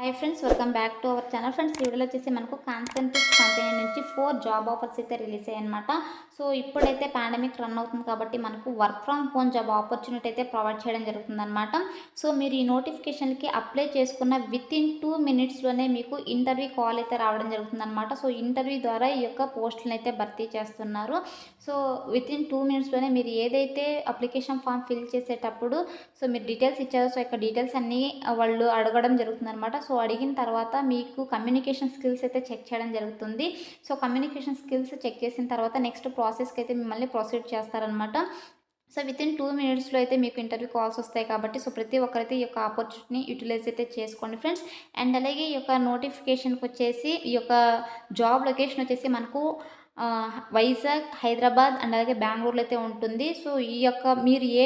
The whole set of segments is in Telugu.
Hi friends, welcome back to our channel. Friends, ఈ వీడియోలో వచ్చేసి మనకు కాన్సెంట్రిక్స్ కంపెనీ నుంచి 4 జాబ్ ఆఫర్స్ అయితే రిలీజ్ అయ్యాయన్నమాట. సో ఇప్పుడైతే పాండమిక్ రన్ అవుతుంది కాబట్టి మనకు work from home job opportunity అయితే ప్రొవైడ్ చేయడం జరుగుతుందన్నమాట. సో మీరు ఈ నోటిఫికేషన్కి అప్లై చేసుకున్న వితిన్ 2 మినిట్స్లోనే మీకు ఇంటర్వ్యూ కాల్ అయితే రావడం జరుగుతుందన్నమాట. సో ఇంటర్వ్యూ ద్వారా ఈ యొక్క పోస్టులను అయితే భర్తీ చేస్తున్నారు. సో వితిన్ 2 మినిట్స్లోనే మీరు ఏదైతే అప్లికేషన్ ఫామ్ ఫిల్ చేసేటప్పుడు మీరు డీటెయిల్స్ ఇచ్చారో, సో యొక్క డీటెయిల్స్ అన్నీ వాళ్ళు అడగడం జరుగుతుందన్నమాట. సో అడిగిన తర్వాత మీకు కమ్యూనికేషన్ స్కిల్స్ అయితే చెక్ చేయడం జరుగుతుంది. సో కమ్యూనికేషన్ స్కిల్స్ చెక్ చేసిన తర్వాత నెక్స్ట్ ప్రాసెస్కి అయితే మిమ్మల్ని ప్రొసీడ్ చేస్తారనమాట. సో వితిన్ 2 మినిట్స్లో అయితే మీకు ఇంటర్వ్యూ కాల్స్ వస్తాయి కాబట్టి సో ప్రతి ఒక్కరైతే ఈ యొక్క ఆపర్చునిటీని యూటిలైజ్ అయితే చేసుకోండి ఫ్రెండ్స్. అండ్ అలాగే ఈ యొక్క నోటిఫికేషన్కి వచ్చేసి ఈ యొక్క జాబ్ లొకేషన్ వచ్చేసి మనకు వైజాగ్, హైదరాబాద్ అండ్ అలాగే బెంగళూరులో అయితే ఉంటుంది. సో ఈ యొక్క మీరు ఏ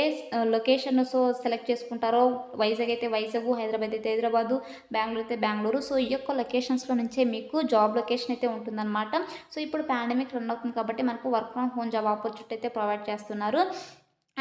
లొకేషన్ సెలెక్ట్ చేసుకుంటారో, వైజాగ్ అయితే వైజాగ్, హైదరాబాద్ అయితే హైదరాబాదు, బెంగళూరు అయితే బెంగళూరు. సో ఈ యొక్క లొకేషన్స్లో నుంచే మీకు జాబ్ లొకేషన్ అయితే ఉంటుందన్నమాట. సో ఇప్పుడు పాండమిక్ రన్ అవుతుంది కాబట్టి మనకు work from home job opportunity అయితే ప్రొవైడ్ చేస్తున్నారు.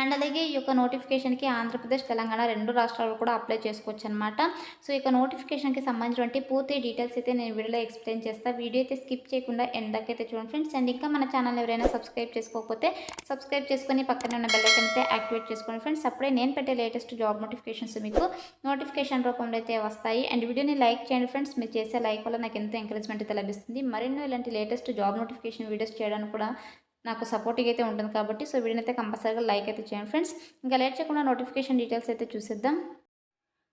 అండ్ అలాగే ఈ యొక్క నోటిఫికేషన్కి ఆంధ్రప్రదేశ్, తెలంగాణ 2 రాష్ట్రాలు కూడా అప్లై చేసుకోవచ్చు అనమాట. సో ఇక నోటిఫికేషన్కి సంబంధించినటువంటి పూర్తి డీటెయిల్స్ అయితే నేను వీడియోలో ఎక్స్ప్లెయిన్ చేస్తాను. వీడియో అయితే స్కిప్ చేయకుండా ఎండ్ దాకా అయితే చూడండి ఫ్రెండ్స్. అండ్ ఇంకా మన ఛానల్ ఎవరైనా సబ్స్క్రైబ్ చేసుకోకపోతే సబ్స్క్రైబ్ చేసుకొని పక్కనే ఉన్న బెల్ ఐకాన్ అయితే యాక్టివేట్ చేసుకోండి ఫ్రెండ్స్. అప్పుడే నేను పెట్టే లేటెస్ట్ జాబ్ నోటిఫికేషన్స్ మీకు నోటిఫికేషన్ రూపంలో అయితే వస్తాయి. అండ్ వీడియోని లైక్ చేయండి ఫ్రెండ్స్. మీరు చేసే లైక్ వల్ల నాకు ఎంతో ఎంకరేజ్మెంట్ అయితే లభిస్తుంది. మరెన్నో ఇలాంటి లేటెస్ట్ జాబ్ నోటిఫికేషన్ వీడియోస్ చేయడానికి కూడా నాకు సపోర్టింగ్ అయితే ఉంటుంది కాబట్టి సో వీడియోని అయితే కంపల్సరీగా లైక్ అయితే చేయండి ఫ్రెండ్స్. ఇంకా లేట్ చేయకుండా నోటిఫికేషన్ డీటెయిల్స్ అయితే చూసేద్దాం.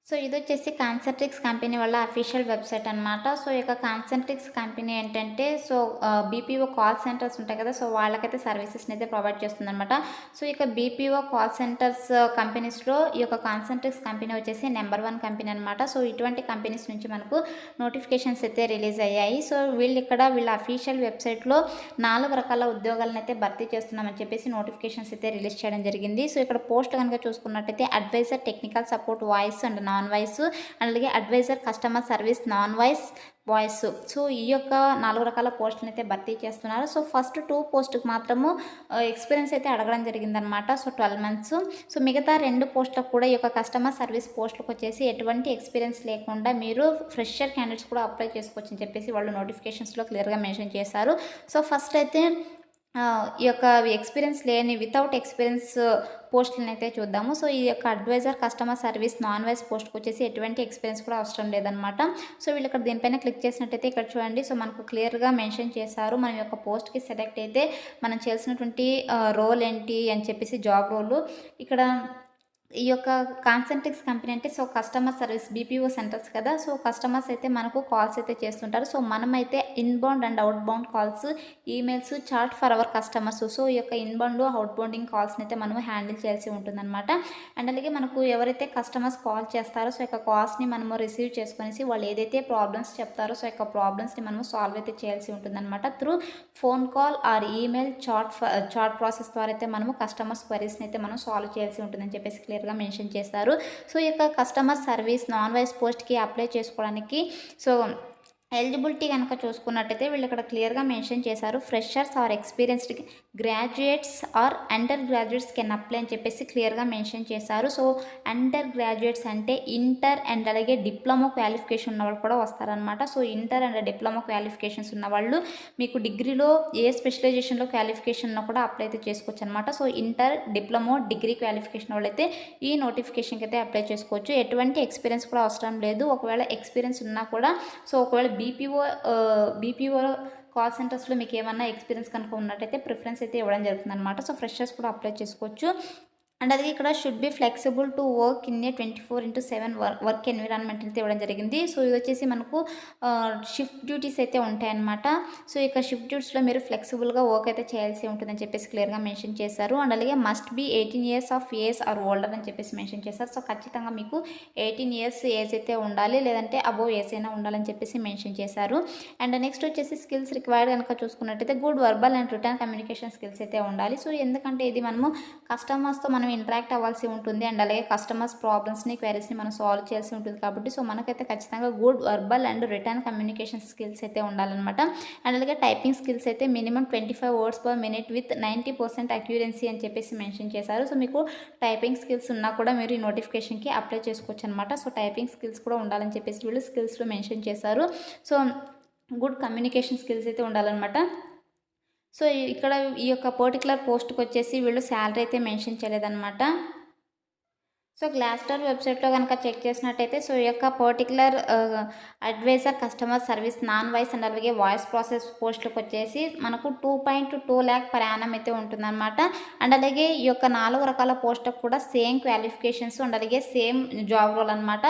సో ఇది వచ్చేసి కాన్సెంట్రిక్స్ కంపెనీ వాళ్ళ అఫీషియల్ వెబ్సైట్ అనమాట. సో ఈ యొక్క కాన్సెంట్రిక్స్ కంపెనీ ఏంటంటే బీపీఓ కాల్ సెంటర్స్ ఉంటాయి కదా, సో వాళ్ళకైతే సర్వీసెస్ని అయితే ప్రొవైడ్ చేస్తుంది అనమాట. సో ఇక బీపీఓ కాల్ సెంటర్స్ కంపెనీస్లో ఈ యొక్క కాన్సెంట్రిక్స్ కంపెనీ వచ్చేసి నెంబర్ 1 కంపెనీ అనమాట. సో ఇటువంటి కంపెనీస్ నుంచి మనకు నోటిఫికేషన్స్ అయితే రిలీజ్ అయ్యాయి. సో వీళ్ళ అఫీషియల్ వెబ్సైట్లో 4 రకాల ఉద్యోగాలను అయితే భర్తీ చేస్తున్నామని చెప్పేసి నోటిఫికేషన్స్ అయితే రిలీజ్ చేయడం జరిగింది. సో ఇక్కడ పోస్ట్ కనుక చూసుకున్నట్టయితే advisor technical support voice and non voice, అలాగే advisor customer service non voice. So ఈ యొక్క 4 రకాల పోస్టులను అయితే భర్తీ చేస్తున్నారు. సో ఫస్ట్ 2 పోస్టుకు మాత్రము ఎక్స్పీరియన్స్ అయితే అడగడం జరిగిందనమాట. So 12 months. సో మిగతా 2 పోస్టులకు కూడా ఈ యొక్క కస్టమర్ సర్వీస్ పోస్టులకు వచ్చేసి ఎటువంటి ఎక్స్పీరియన్స్ లేకుండా మీరు ఫ్రెషర్ క్యాండిడేట్స్ కూడా అప్లై చేసుకోవచ్చు అని చెప్పేసి వాళ్ళు నోటిఫికేషన్స్లో క్లియర్గా మెన్షన్ చేశారు. సో ఫస్ట్ అయితే ఈ యొక్క ఎక్స్పీరియన్స్ లేని వితౌట్ ఎక్స్పీరియన్స్ పోస్టులను అయితే చూద్దాము. సో ఈ యొక్క advisor customer service non voice పోస్ట్కి వచ్చేసి ఎటువంటి ఎక్స్పీరియన్స్ కూడా అవసరం లేదనమాట. సో వీళ్ళు ఇక్కడ దీనిపైన క్లిక్ చేసినట్టయితే ఇక్కడ చూడండి. సో మనకు క్లియర్గా మెన్షన్ చేశారు మన యొక్క పోస్ట్కి సెలెక్ట్ అయితే మనం చేయాల్సినటువంటి రోల్ ఏంటి అని చెప్పేసి జాబ్ రోలు. ఇక్కడ ఈ యొక్క కాన్సెంట్రిక్స్ కంపెనీ అంటే కస్టమర్ సర్వీస్ బీపీఓ సెంటర్స్ కదా. సో కస్టమర్స్ అయితే మనకు కాల్స్ అయితే చేస్తుంటారు. సో మనమైతే inbound and outbound calls, emails, chat for our customers. So ఈ యొక్క ఇన్బౌండ్ అవుట్ బౌండింగ్ కాల్స్ని అయితే మనం హ్యాండిల్ చేయాల్సి ఉంటుందన్నమాట. అండ్ అలాగే మనకు ఎవరైతే కస్టమర్స్ కాల్ చేస్తారో సో యొక్క కాల్స్ని మనము రిసీవ్ చేసుకునేసి వాళ్ళు ఏదైతే ప్రాబ్లమ్స్ చెప్తారో సో యొక్క ప్రాబ్లమ్స్ని మనము సాల్వ్ అయితే చేయాల్సి ఉంటుందన్నమాట. Through phone call or email, chat process ద్వారా అయితే మనము కస్టమర్స్ క్వరీస్ని అయితే మనం సాల్వ్ చేయాల్సి ఉంటుందని చెప్పేసి క్లియర్గా మెన్షన్ చేశారు. సో ఈ యొక్క కస్టమర్ సర్వీస్ నాన్ వాయిస్ పోస్ట్కి అప్లై చేసుకోవడానికి ఎలిజిబిలిటీ కనుక చూసుకున్నట్టయితే వీళ్ళు ఇక్కడ క్లియర్గా మెన్షన్ చేశారు. Freshers or experienced graduates or undergraduates can apply అని చెప్పేసి క్లియర్గా మెన్షన్ చేశారు. సో అండర్ గ్రాడ్యుయేట్స్ అంటే ఇంటర్ అండ్ అలాగే డిప్లొమా క్వాలిఫికేషన్ ఉన్నవాళ్ళు కూడా వస్తారనమాట. So inter and diploma qualifications ఉన్నవాళ్ళు మీకు డిగ్రీలో ఏ స్పెషలైజేషన్లో క్వాలిఫికేషన్ ఉన్నా కూడా అప్లై అయితే చేసుకోవచ్చు అనమాట. So inter, diploma, degree qualification వాళ్ళైతే ఈ నోటిఫికేషన్కి అయితే అప్లై చేసుకోవచ్చు. ఎటువంటి ఎక్స్పీరియన్స్ కూడా అవసరం లేదు. ఒకవేళ ఎక్స్పీరియన్స్ ఉన్నా కూడా ఒకవేళ బీపీఓ కాల్ సెంటర్స్లో మీకు ఏమన్నా ఎక్స్పీరియన్స్ కనుక ఉన్నట్టయితే ప్రిఫరెన్స్ అయితే ఇవ్వడం జరుగుతుంది అనమాట. సో ఫ్రెషర్స్ కూడా అప్లై చేసుకోవచ్చు. అండ్ అలాగే ఇక్కడ should be flexible to work in a 24/7 work environment అయితే ఇవ్వడం జరిగింది. సో ఇది వచ్చేసి మనకు షిఫ్ట్ డ్యూటీస్ అయితే ఉంటాయన్నమాట. సో ఇక షిఫ్ట్ డ్యూటీస్లో మీరు ఫ్లెక్సిబుల్గా వర్క్ అయితే చేయాల్సి ఉంటుందని చెప్పేసి క్లియర్గా మెన్షన్ చేశారు. అండ్ అలాగే must be 18 years of age or older అని చెప్పేసి మెన్షన్ చేశారు. సో ఖచ్చితంగా మీకు 18 years ఏజ్ అయితే ఉండాలి, లేదంటే అబోవ్ ఏజ్ అయినా ఉండాలని చెప్పేసి మెన్షన్ చేశారు. అండ్ నెక్స్ట్ వచ్చేసి స్కిల్స్ రిక్వైర్డ్ కనుక చూసుకున్నట్టయితే good verbal and return communication skills అయితే ఉండాలి. సో ఎందుకంటే ఇది మనము కస్టమర్స్తో మనం మనం ఇంటరాక్ట్ అవ్వాల్సి ఉంటుంది అండ్ అలాగే కస్టమర్స్ ప్రాబ్లమ్స్ని క్వైరీస్ని మనం సాల్వ్ చేయాల్సి ఉంటుంది కాబట్టి సో మనకైతే ఖచ్చితంగా good verbal and return communication skills అయితే ఉండాలన్నమాట. అండ్ అలాగే టైపింగ్ స్కిల్స్ అయితే minimum 25 words per minute with 90% అక్యూరెన్సీ అని చెప్పేసి మెన్షన్ చేశారు. సో మీకు టైపింగ్ స్కిల్స్ ఉన్నా కూడా మీరు ఈ నోటిఫికేషన్కి అప్లై చేసుకోవచ్చు అనమాట. సో టైపింగ్ స్కిల్స్ కూడా ఉండాలని చెప్పేసి వీళ్ళు స్కిల్స్లో మెన్షన్ చేశారు. సో గుడ్ కమ్యూనికేషన్ స్కిల్స్ అయితే ఉండాలన్నమాట. సో ఇక్కడ ఈ యొక్క పర్టికులర్ పోస్ట్కి వచ్చేసి వీళ్ళు శాలరీ అయితే మెన్షన్ చేయలేదన్నమాట. సో గ్లాస్‌డోర్ వెబ్సైట్లో కనుక చెక్ చేసినట్టయితే సో ఈ యొక్క particular advisor customer service non voice and అలాగే వాయిస్ ప్రాసెస్ పోస్టులకు వచ్చేసి మనకు 2.2 ల్యాక్ పర్ యానం అయితే ఉంటుందన్నమాట. అండ్ అలాగే ఈ యొక్క 4 రకాల పోస్టులకు కూడా సేమ్ క్వాలిఫికేషన్స్ అండ్ అలాగే సేమ్ జాబ్ రోల్ అనమాట.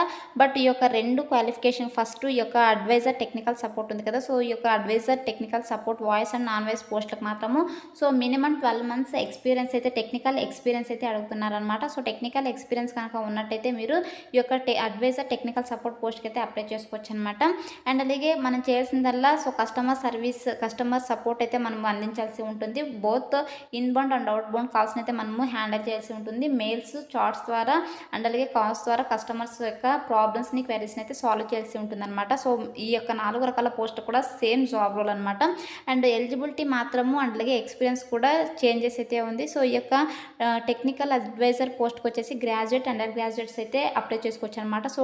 బట్ ఈ యొక్క 2 క్వాలిఫికేషన్ ఫస్ట్ ఈ యొక్క అడ్వైజర్ టెక్నికల్ సపోర్ట్ ఉంది కదా, సో ఈ యొక్క advisor technical support voice and non voice పోస్టులకు మాత్రము సో మినిమం 12 మంత్స్ ఎక్స్పీరియన్స్ అయితే టెక్నికల్ ఎక్స్పీరియన్స్ అయితే అడుగుతున్నారనమాట. సో టెక్నికల్ ఎక్స్పీరియన్స్ కనుక ఉన్నట్టయితే మీరు ఈ యొక్క అడ్వైజర్ టెక్నికల్ సపోర్ట్ పోస్ట్కి అయితే అప్లై చేసుకోవచ్చు అనమాట. అండ్ అలాగే మనం చేయాల్సిందల్లా సో కస్టమర్ సపోర్ట్ అయితే మనం అందించాల్సి ఉంటుంది. బోత్ ఇన్బౌండ్ అండ్ అవుట్బౌండ్ కాల్స్ని అయితే మనము హ్యాండిల్ చేయాల్సి ఉంటుంది. మెయిల్స్, చాట్స్ ద్వారా అండ్ అలాగే కాల్స్ ద్వారా కస్టమర్స్ యొక్క ప్రాబ్లమ్స్ని క్వైరీస్ని అయితే సాల్వ్ చేయాల్సి ఉంటుంది అనమాట. సో ఈ యొక్క 4 రకాల పోస్ట్ కూడా సేమ్ జాబ్ రోల్ అనమాట. అండ్ ఎలిజిబిలిటీ మాత్రము అండ్ అలాగే ఎక్స్పీరియన్స్ కూడా చేంజెస్ అయితే ఉంది. సో ఈ యొక్క టెక్నికల్ అడ్వైజర్ పోస్ట్కి వచ్చేసి గ్రాడ్యుయేట్ అండర్ గ్రాడ్యుయేట్స్ అయితే అప్లై చేసుకోవచ్చు అనమాట. సో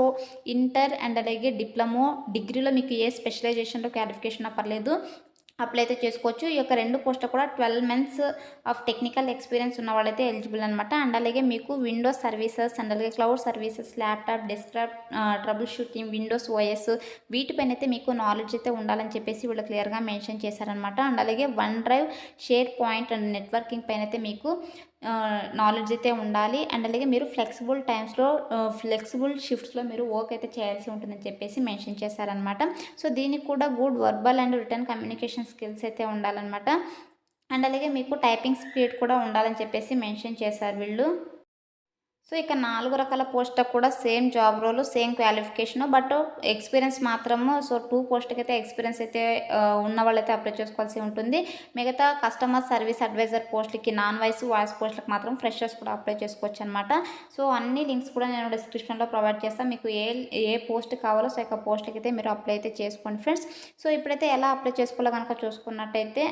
ఇంటర్ అండ్ అలాగే డిప్లొమో డిగ్రీలో మీకు ఏ స్పెషలైజేషన్లో క్వాలిఫికేషన్ పర్లేదు, అప్లై అయితే చేసుకోవచ్చు. ఈ యొక్క 2 పోస్టులు కూడా 12 మంత్స్ ఆఫ్ టెక్నికల్ ఎక్స్పీరియన్స్ ఉన్న వాళ్ళైతే ఎలిజిబుల్ అనమాట. అండ్ అలాగే మీకు విండోస్ సర్వీసెస్ అండ్ అలాగే cloud services, laptop, desktop trouble shooting, Windows OS వీటిపైన అయితే మీకు నాలెడ్జ్ అయితే ఉండాలని చెప్పేసి వీళ్ళు క్లియర్గా మెన్షన్ చేశారనమాట. అండ్ అలాగే one drive, share point and networking పైన అయితే మీకు నాలెడ్జ్ అయితే ఉండాలి. అండ్ అలాగే మీరు ఫ్లెక్సిబుల్ షిఫ్ట్స్లో మీరు వర్క్ అయితే చేయాల్సి ఉంటుందని చెప్పేసి మెన్షన్ చేశారనమాట. సో దీనికి కూడా good verbal and return communication skills అయితే ఉండాలన్నమాట. అండ్ అలాగే మీకు టైపింగ్ స్పీడ్ కూడా ఉండాలని చెప్పేసి మెన్షన్ చేశారు వీళ్ళు. సో ఇక 4 రకాల పోస్టులకు కూడా same job role, same qualification, but experience మాత్రము సో 2 పోస్టులకి అయితే ఎక్స్పీరియన్స్ అయితే ఉన్న వాళ్ళైతే అప్లై చేసుకోవాల్సి ఉంటుంది. మిగతా కస్టమర్ సర్వీస్ అడ్వైజర్ పోస్టులకి నాన్ వాయిస్ పోస్టులకు మాత్రం ఫ్రెషర్స్ కూడా అప్లై చేసుకోవచ్చు అనమాట. సో అన్ని లింక్స్ కూడా నేను డిస్క్రిప్షన్లో ప్రొవైడ్ చేస్తాను. మీకు ఏ పోస్ట్ కావాలో సో ఇక పోస్టులకి అయితే మీరు అప్లై అయితే చేసుకోండి ఫ్రెండ్స్. సో ఇప్పుడైతే ఎలా అప్లై చేసుకోవాలో కనుక చూసుకున్నట్టయితే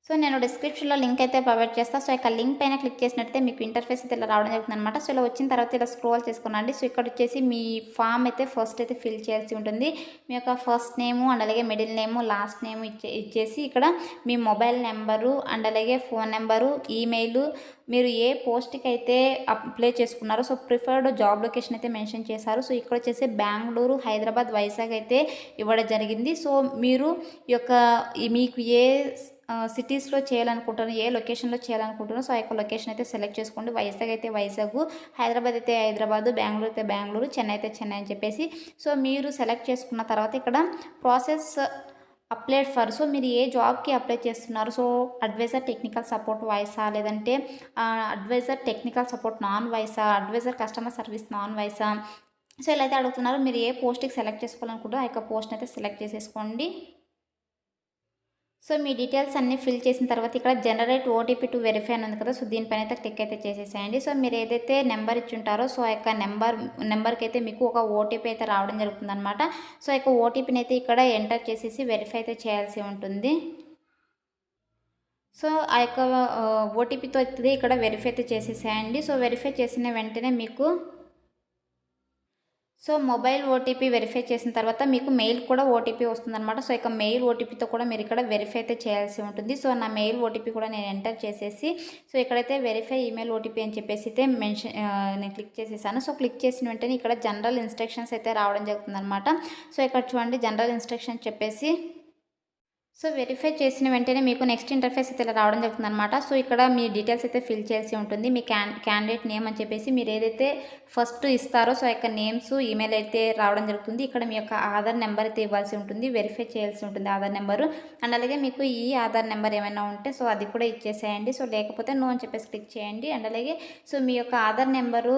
సో నేను డిస్క్రిప్షన్లో లింక్ అయితే ప్రొవైడ్ చేస్తాను. సో ఇక లింక్ పైన క్లిక్ చేసినట్టయితే మీకు ఇంటర్ఫేస్ అయితే ఇలా రావడం జరుగుతుంది అనమాట. సో ఇలా వచ్చిన తర్వాత ఇలా స్క్రోల్ చేసుకున్నాండి. సో ఇక్కడ వచ్చేసి మీ ఫామ్ అయితే ఫస్ట్ అయితే ఫిల్ చేయాల్సి ఉంటుంది. మీ యొక్క ఫస్ట్ నేము అండ్ అలాగే మిడిల్ నేము, లాస్ట్ నేమ్ ఇచ్చేసి ఇక్కడ మీ మొబైల్ నెంబరు అండ్ అలాగే ఫోన్ నెంబరు, ఈమెయిల్, మీరు ఏ పోస్ట్కి అయితే అప్లై చేసుకున్నారో సో ప్రిఫర్డ్ జాబ్ లొకేషన్ అయితే మెన్షన్ చేశారు. సో ఇక్కడ వచ్చేసి బెంగళూరు, హైదరాబాద్, వైజాగ్ అయితే ఇవ్వడం జరిగింది. సో మీరు మీకు ఏ సిటీస్లో చేయాలనుకుంటున్నాను, ఏ లొకేషన్లో చేయాలనుకుంటున్నాను సో ఆ యొక్క లొకేషన్ అయితే సెలెక్ట్ చేసుకోండి. వైజాగ్ అయితే వైజాగ్, హైదరాబాద్ అయితే హైదరాబాద్, బెంగళూరు అయితే బెంగళూరు, చెన్నై అయితే చెన్నై అని చెప్పేసి సో మీరు సెలెక్ట్ చేసుకున్న తర్వాత ఇక్కడ ప్రాసెస్ అప్లైడ్ ఫర్ సో మీరు ఏ జాబ్కి అప్లై చేస్తున్నారు, సో అడ్వైజర్ టెక్నికల్ సపోర్ట్ వాయిసా లేదంటే అడ్వైజర్ టెక్నికల్ సపోర్ట్ నాన్ వాయిసా, అడ్వైజర్ కస్టమర్ సర్వీస్ నాన్ వాయిసా, సో ఇలా అయితే అడుగుతున్నారు. మీరు ఏ పోస్ట్కి సెలెక్ట్ చేసుకోవాలనుకుంటారో ఆ యొక్క పోస్ట్ని అయితే సెలెక్ట్ చేసేసుకోండి. సో మీ డీటెయిల్స్ అన్నీ ఫిల్ చేసిన తర్వాత ఇక్కడ జనరేట్ ఓటీపీ టు వెరిఫై అని ఉంది కదా, సో దీనిపైన అయితే క్లిక్ అయితే చేసేసేయండి. సో మీరు ఏదైతే నెంబర్ ఇచ్చుంటారో సో ఆ యొక్క నెంబర్కి అయితే మీకు ఒక ఓటీపీ అయితే రావడం జరుగుతుందన్నమాట. సో ఆ యొక్క ఓటీపీని అయితే ఇక్కడ ఎంటర్ చేసేసి వెరిఫై అయితే చేయాల్సి ఉంటుంది. సో ఆ యొక్క ఓటీపీతో అయితే ఇక్కడ వెరిఫై అయితే చేసేసేయండి. సో వెరిఫై చేసిన వెంటనే మీకు సో మొబైల్ ఓటీపీ వెరిఫై చేసిన తర్వాత మీకు మెయిల్ కూడా ఓటీపీ వస్తుందన్నమాట. సో ఇక మెయిల్ ఓటీపీతో కూడా మీరు ఇక్కడ వెరిఫై అయితే చేయాల్సి ఉంటుంది. సో నా మెయిల్ ఓటీపీ కూడా నేను ఎంటర్ చేసేసి సో ఇక్కడైతే వెరిఫై ఈమెయిల్ ఓటీపీ అని చెప్పేసి అయితే నేను క్లిక్ చేసేసాను. సో క్లిక్ చేసిన వెంటనే ఇక్కడ జనరల్ ఇన్స్ట్రక్షన్స్ అయితే రావడం జరుగుతుందన్నమాట. సో ఇక్కడ చూడండి జనరల్ ఇన్స్ట్రక్షన్ చెప్పేసి సో వెరిఫై చేసిన వెంటనే మీకు నెక్స్ట్ ఇంటర్ఫేస్ అయితే ఇలా రావడం జరుగుతుంది అనమాట. సో ఇక్కడ మీ డీటెయిల్స్ అయితే ఫిల్ చేయాల్సి ఉంటుంది. మీ క్యాండిడేట్ నేమ్ అని చెప్పేసి మీరు ఏదైతే ఫస్ట్ ఇస్తారో సో యొక్క నేమ్స్, ఈమెయిల్ అయితే రావడం జరుగుతుంది. ఇక్కడ మీ యొక్క ఆధార్ నెంబర్ అయితే ఇవ్వాల్సి ఉంటుంది, వెరిఫై చేయాల్సి ఉంటుంది ఆధార్ నెంబరు. అండ్ అలాగే మీకు ఈ ఆధార్ నెంబర్ ఏమైనా ఉంటే సో అది కూడా ఇచ్చేసేయండి. సో లేకపోతే నో అని చెప్పేసి క్లిక్ చేయండి. అండ్ అలాగే సో మీ యొక్క ఆధార్ నెంబరు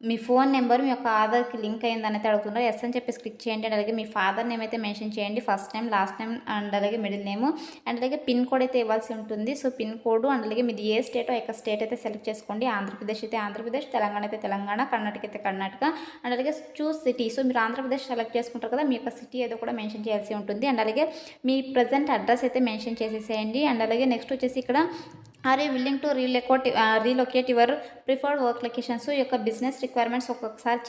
మీ ఫోన్ నెంబర్ మీ యొక్క ఆధార్‌కి లింక్ అయిందనైతే అడుగుతున్నారు. యెస్ అని చెప్పేసి క్లిక్ చేయండి. అండ్ అలాగే మీ ఫాదర్ నేమ్ అయితే మెన్షన్ చేయండి. First name, last name and అలాగే మిడిల్ నేము అండ్ అలాగే పిన్ కోడ్ అయితే ఇవ్వాల్సి ఉంటుంది. సో, పిన్ కోడ్ అండ్ అలాగే మీది ఏ స్టేటో ఆ యొక్క స్టేట్ అయితే సెలెక్ట్ చేసుకోండి. ఆంధ్రప్రదేశ్ అయితే ఆంధ్రప్రదేశ్, తెలంగాణ అయితే తెలంగాణ, కర్ణాటక అయితే కర్ణాటక అండ్ అలాగే చూస్ సిటీ. సో, మీరు ఆంధ్రప్రదేశ్ సెలెక్ట్ చేసుకుంటారు కదా! మీ యొక్క సిటీ ఏదో కూడా మెన్షన్ చేయాల్సి ఉంటుంది. అండ్ అలాగే మీ ప్రెజెంట్ అడ్రస్ అయితే మెన్షన్ చేసేసేయండి. అండ్ అలాగే నెక్స్ట్ వచ్చేసి ఇక్కడ are you willing to relocate your preferred work location. So, ఈ యొక్క బిజినెస్ రిక్వైర్మెంట్స్ ఒక్కొక్కసారి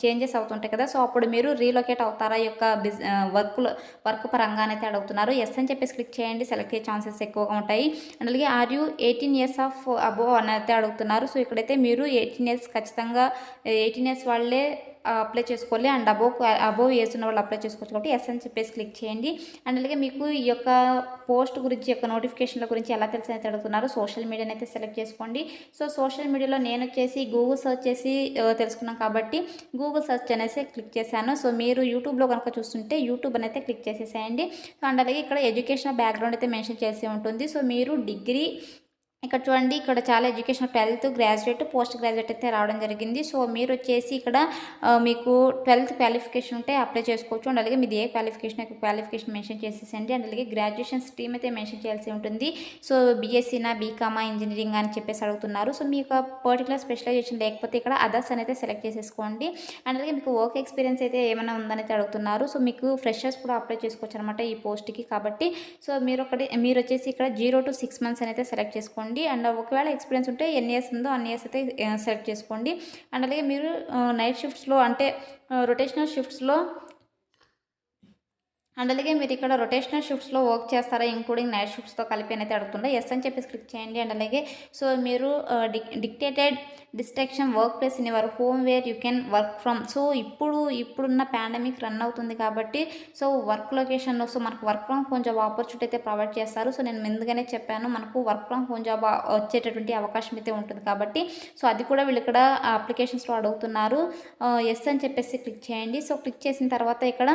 చేంజెస్ అవుతుంటాయి కదా! సో, అప్పుడు మీరు రీలొకేట్ అవుతారా? ఈ యొక్క వర్క్ పరంగానైతే అడుగుతున్నారు. యెస్ అని చెప్పేసి క్లిక్ చేయండి. సెలెక్ట్ అయ్యే ఛాన్సెస్ ఎక్కువగా ఉంటాయి. అండ్ అలాగే are you 18 years of above అని అయితే అడుగుతున్నారు. సో, ఇక్కడైతే మీరు 18 ఇయర్స్ ఖచ్చితంగా 18 ఇయర్స్ వాళ్ళే అప్లై చేసుకోవాలి. అండ్ అబోవ్ ఏజ్ ఉన్న వాళ్ళు అప్లై చేసుకోవచ్చు కాబట్టి యెస్ అని చెప్పేసి క్లిక్ చేయండి. అండ్ అలాగే మీకు ఈ యొక్క పోస్ట్ గురించి యొక్క నోటిఫికేషన్ల గురించి ఎలా తెలిసి అయితే అడుగుతున్నారు. సోషల్ మీడియాని అయితే సెలెక్ట్ చేసుకోండి. సో, సోషల్ మీడియాలో నేను వచ్చేసి గూగుల్ సెర్చ్ చేసి తెలుసుకున్నాను కాబట్టి గూగుల్ సెర్చ్ అనేసి క్లిక్ చేశాను. సో, మీరు యూట్యూబ్లో కనుక చూస్తుంటే యూట్యూబ్ అని అయితే క్లిక్ చేసేసేయండి. అండ్ అలాగే ఇక్కడ ఎడ్యుకేషనల్ బ్యాక్గ్రౌండ్ అయితే మెన్షన్ చేసి ఉంటుంది. సో, మీరు డిగ్రీ ఇక్కడ చూడండి, ఇక్కడ చాలా education 12th graduate, post graduate అయితే రావడం జరిగింది. సో, మీరు వచ్చేసి ఇక్కడ మీకు 12th క్వాలిఫికేషన్ ఉంటే అప్లై చేసుకోవచ్చు. అండ్ అలాగే మీది ఏ క్వాలిఫికేషన్ మెన్షన్ చేసేసండి. అండ్ అలాగే గ్రాడ్యుయేషన్ స్ట్రీమ్ అయితే మెన్షన్ చేయాల్సి ఉంటుంది. సో, బీఎస్సీనా, బీకామా, ఇంజనీరింగ్ అని చెప్పేసి అడుగుతున్నారు. సో, మీ యొక్క పర్టికులర్ స్పెషలైజేషన్ లేకపోతే ఇక్కడ అదర్స్ అనేది సెలెక్ట్ చేసేసుకోండి. అండ్ అలాగే మీకు వర్క్ ఎక్స్పీరియన్స్ అయితే ఏమైనా ఉందని అయితే అడుగుతున్నారు. సో, మీకు ఫ్రెషర్స్ కూడా అప్లై చేసుకోవచ్చు అనమాట ఈ పోస్ట్కి కాబట్టి. సో, మీరు వచ్చేసి ఇక్కడ 0 to 6 months అయితే సెలెక్ట్ చేసుకోండి. అండ్ ఒకవేళ ఎక్స్పీరియన్స్ ఉంటే ఎన్ని ఇయర్స్ ఉందో అన్ని ఇయర్స్ అయితే సెలెక్ట్ చేసుకోండి. అండ్ అలాగే మీరు నైట్ షిఫ్ట్స్లో అంటే రొటేషనల్ షిఫ్ట్స్లో అండ్ అలాగే మీరు ఇక్కడ రొటేషనల్ షిఫ్ట్స్లో వర్క్ చేస్తారా ఇంక్లూడింగ్ నైట్ షిఫ్ట్స్తో కలిపి అయితే అడుగుతుండే. యెస్ అని చెప్పేసి క్లిక్ చేయండి. అండ్ అలాగే సో, మీరు dictated distraction work place in your home where you can work from. So, ఇప్పుడున్న పాండమిక్ రన్ అవుతుంది కాబట్టి సో, వర్క్ లొకేషన్లో సో మనకు work from home job opportunity అయితే ప్రొవైడ్ చేస్తారు. సో, నేను ముందుగానే చెప్పాను మనకు వర్క్ ఫ్రమ్ హోమ్ జాబ్ వచ్చేటటువంటి అవకాశం అయితే ఉంటుంది కాబట్టి సో, అది కూడా వీళ్ళు ఇక్కడ అప్లికేషన్స్లో అడుగుతున్నారు. యెస్ అని చెప్పేసి క్లిక్ చేయండి. సో, క్లిక్ చేసిన తర్వాత ఇక్కడ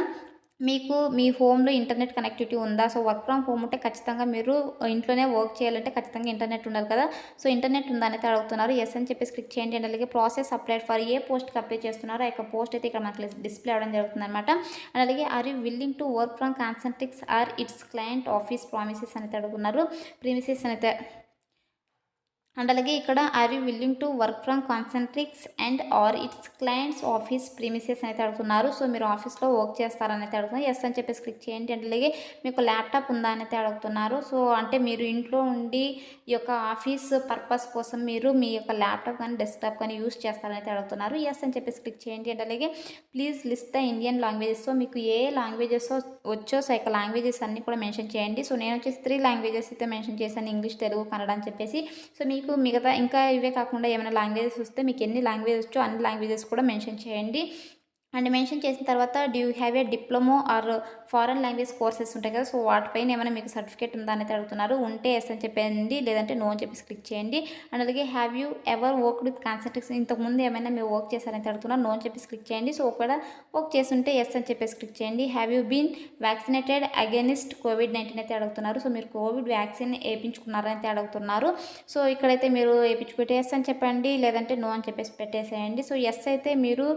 మీకు మీ హోమ్లో ఇంటర్నెట్ కనెక్టివిటీ ఉందా? సో, వర్క్ ఫ్రమ్ హోమ్ ఉంటే ఖచ్చితంగా మీరు ఇంట్లోనే వర్క్ చేయాలంటే ఖచ్చితంగా ఇంటర్నెట్ ఉండాలి కదా! సో, ఇంటర్నెట్ ఉందా అనేది అడుగుతున్నారు. యెస్ అని చెప్పేసి క్లిక్ చేయండి. అండ్ అలాగే ప్రాసెస్ అప్లైడ్ ఫర్ ఏ పోస్ట్కి అప్లై చేస్తున్నారో ఆ యొక్క పోస్ట్ అయితే ఇక్కడ మనకి డిస్ప్లే అవ్వడం జరుగుతుంది అనమాట. అండ్ అలాగే are you willing to work from Concentrix or its client office promises అనేది అడుగుతున్నారు. ప్రీమిసెస్ అయితే అండ్ అలాగే ఇక్కడ are you willing to work from Concentrix and or its clients office premises అయితే అడుగుతున్నారు. సో, మీరు ఆఫీస్లో వర్క్ చేస్తారని అయితే అడుగుతున్నారు. యెస్ అని చెప్పేసి క్లిక్ చేయండి. అండ్ అలాగే మీకు ల్యాప్టాప్ ఉందా అని అయితే అడుగుతున్నారు. సో, అంటే మీరు ఇంట్లో ఉండి ఈ యొక్క ఆఫీస్ పర్పస్ కోసం మీరు మీ యొక్క ల్యాప్టాప్ కానీ డెస్క్టాప్ కానీ యూస్ చేస్తారని అయితే అడుగుతున్నారు. యెస్ అని చెప్పేసి క్లిక్ చేయండి. అండ్ అలాగే please list the Indian languages. So, మీకు ఏ లాంగ్వేజెస్ వచ్చో సో యొక్క లాంగ్వేజెస్ అన్నీ కూడా మెన్షన్ చేయండి. సో, నేను వచ్చేసి 3 లాంగ్వేజెస్ అయితే మెన్షన్ చేశాను, ఇంగ్లీష్, తెలుగు, కన్నడ అని చెప్పేసి. సో, మీకు మిగతా ఇంకా ఇవే కాకుండా ఏమైనా లాంగ్వేజెస్ వస్తే మీకు ఎన్ని లాంగ్వేజెస్ వచ్చో అన్ని లాంగ్వేజెస్ కూడా మెన్షన్ చేయండి. అండ్ మెన్షన్ చేసిన తర్వాత do you have a diploma or foreign language courses ఉంటాయి కదా! సో, వాటిపైన ఏమైనా మీకు సర్టిఫికేట్ ఉందా అని అడుగుతున్నారు. ఉంటే ఎస్ అని చెప్పండి, లేదంటే నో అని చెప్పేసి క్లిక్ చేయండి. అండ్ అలాగే have you ever work with Concentrix. ఇంతకుముందు ఏమైనా మీరు వర్క్ చేశారని అడుగుతున్నారు. నో అని చెప్పేసి క్లిక్ చేయండి. సో, ఒకవేళ వర్క్ చేస్తుంటే ఎస్ అని చెప్పేసి క్లిక్ చేయండి. Have you been vaccinated against COVID-19 అయితే అడుగుతున్నారు. సో, మీరు కోవిడ్ వ్యాక్సిన్ వేయించుకున్నారని అయితే అడుగుతున్నారు. సో, ఇక్కడైతే మీరు వేయించుకుంటే ఎస్ అని చెప్పండి, లేదంటే నో అని చెప్పేసి పెట్టేసేయండి. సో, ఎస్ అయితే మీరు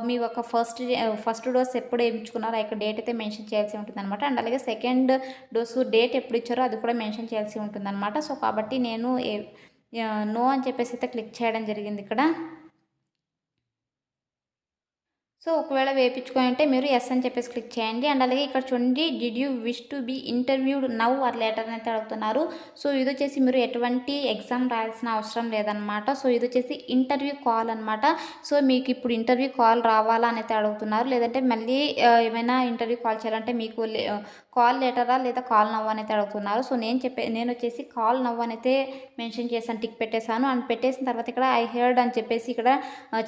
మీ యొక్క ఫస్ట్ డోస్ ఎప్పుడు వేయించుకున్నారో ఇక్కడ డేట్ అయితే మెన్షన్ చేయాల్సి ఉంటుంది అనమాట. అండ్ అలాగే సెకండ్ డోసు డేట్ ఎప్పుడు ఇచ్చారో అది కూడా మెన్షన్ చేయాల్సి ఉంటుంది అనమాట. సో, కాబట్టి నేను నో అని చెప్పేసి అయితే క్లిక్ చేయడం జరిగింది ఇక్కడ. సో, ఒకవేళ వేయించుకొని ఉంటే మీరు ఎస్ అని చెప్పేసి క్లిక్ చేయండి. అండ్ అలాగే ఇక్కడ చూడండి, did you wish to be interviewed now or later అని అయితే అడుగుతున్నారు. సో, ఇది వచ్చేసి మీరు ఎటువంటి ఎగ్జామ్ రాయాల్సిన అవసరం లేదనమాట. సో, ఇది వచ్చేసి ఇంటర్వ్యూ కాల్ అనమాట. సో, మీకు ఇప్పుడు ఇంటర్వ్యూ కాల్ రావాలా అని అయితే అడుగుతున్నారు. లేదంటే మళ్ళీ ఏమైనా ఇంటర్వ్యూ కాల్ చేయాలంటే మీకు కాల్ లెటరా లేదా కాల్ నవ్వు అని అయితే అడుగుతున్నారు. సో, నేను వచ్చేసి కాల్ నవ్వు అని అయితే మెన్షన్ చేశాను, టిక్ పెట్టేశాను. అండ్ పెట్టేసిన తర్వాత ఇక్కడ ఐ హెర్డ్ అని చెప్పేసి ఇక్కడ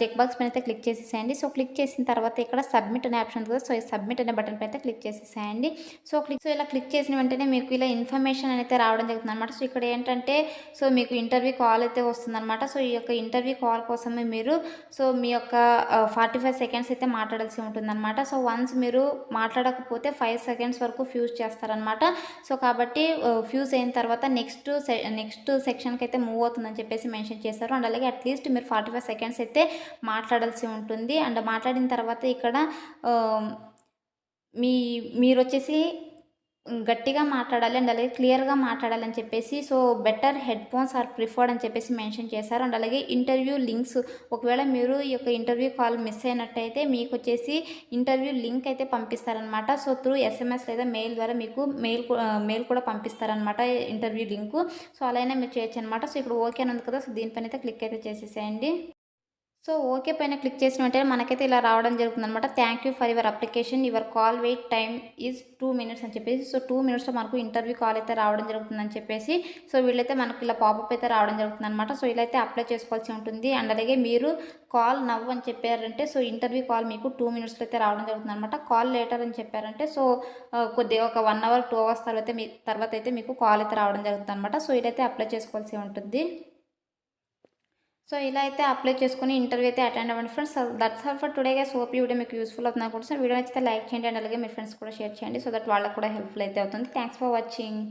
చెక్ బాక్స్ పైన అయితే క్లిక్ చేసేసేయండి. సో, క్లిక్ చేసిన తర్వాత ఇక్కడ సబ్మిట్ అనే ఆప్షన్ ఉంది కదా, సో ఈ సబ్మిట్ అనే బటన్ పై అయితే క్లిక్ చేసేసేయండి. సో ఇలా క్లిక్ చేసిన వెంటనే మీకు ఇలా ఇన్ఫర్మేషన్ అయితే రావడం జరుగుతుంది అనమాట. సో ఇక్కడ ఏంటంటే సో మీకు ఇంటర్వ్యూ కాల్ అయితే వస్తుందన్నమాట. సో ఈ యొక్క ఇంటర్వ్యూ కాల్ కోసమే మీరు సో మీ యొక్క 45 సెకండ్స్ అయితే మాట్లాడాల్సి ఉంటుందన్నమాట. సో వన్స్ మీరు మాట్లాడకపోతే 5 సెకండ్స్ వరకు ఫ్యూజ్ చేస్తారనమాట. సో కాబట్టి ఫ్యూజ్ అయిన తర్వాత నెక్స్ట్ సెక్షన్కి అయితే మూవ్ అవుతుందని చెప్పేసి మెన్షన్ చేశారు. అండ్ అలాగే అట్లీస్ట్ మీరు 45 సెకండ్స్ అయితే మాట్లాడాల్సి ఉంటుంది. అండ్ మాట్లాడిన తర్వాత ఇక్కడ మీరొచ్చేసి గట్టిగా మాట్లాడాలి అండ్ అలాగే క్లియర్గా మాట్లాడాలని చెప్పేసి so better headphones are preferred అని చెప్పేసి మెన్షన్ చేశారు. అండ్ అలాగే ఇంటర్వ్యూ లింక్స్ ఒకవేళ మీరు ఈ యొక్క ఇంటర్వ్యూ కాల్ మిస్ అయినట్టయితే మీకు వచ్చేసి ఇంటర్వ్యూ లింక్ అయితే పంపిస్తారనమాట. సో త్రూ SMS లేదా మెయిల్ ద్వారా మీకు మెయిల్ కూడా పంపిస్తారనమాట ఇంటర్వ్యూ లింకు. సో అలా అయినా మీరు చేయొచ్చు అనమాట. సో ఇప్పుడు ఓకే అని ఉంది కదా, సో దీనిపైన అయితే క్లిక్ అయితే చేసేసేయండి. సో ఓకే పైన క్లిక్ చేసిన వెంటనే మనకైతే ఇలా రావడం జరుగుతుందనమాట. Thank you for your application, your call wait time is 2 minutes అని చెప్పేసి. సో 2 minutesలో మనకు ఇంటర్వ్యూ కాల్ అయితే రావడం జరుగుతుందని చెప్పేసి సో వీళ్ళైతే మనకు ఇలా పాపప్ అయితే రావడం జరుగుతుందనమాట. సో ఇలా అయితే అప్లై చేసుకోవాల్సి ఉంటుంది. అండ్ అలాగే మీరు కాల్ నవ్ అని చెప్పారంటే సో ఇంటర్వ్యూ కాల్ మీకు 2 minutesలో అయితే రావడం జరుగుతుందనమాట. కాల్ లేటర్ అని చెప్పారంటే సో కొద్దిగా ఒక 1 hour 2 hours తర్వాత అయితే మీకు కాల్ అయితే రావడం జరుగుతుందనమాట. సో ఇదైతే అప్లై చేసుకోవాల్సి ఉంటుంది. సో ఇలా అయితే అప్లై చేసుకుని ఇంటర్వ్యూ అయితే అటెండ్ అవ్వండి friends. That's all for today guys. Hope ఈ వీడియో మీకు యూస్ఫుల్ అవుతుంది అనుకుంటున్నాను. వీడియో నచ్చితే లైక్ చేయండి అండ్ అలాగే మీ ఫ్రెండ్స్ కూడా షేర్ చేయండి సో దట్ వాళ్ళకి కూడా హెల్ప్ఫుల్ అయితే అవుతుంది. Thanks for watching.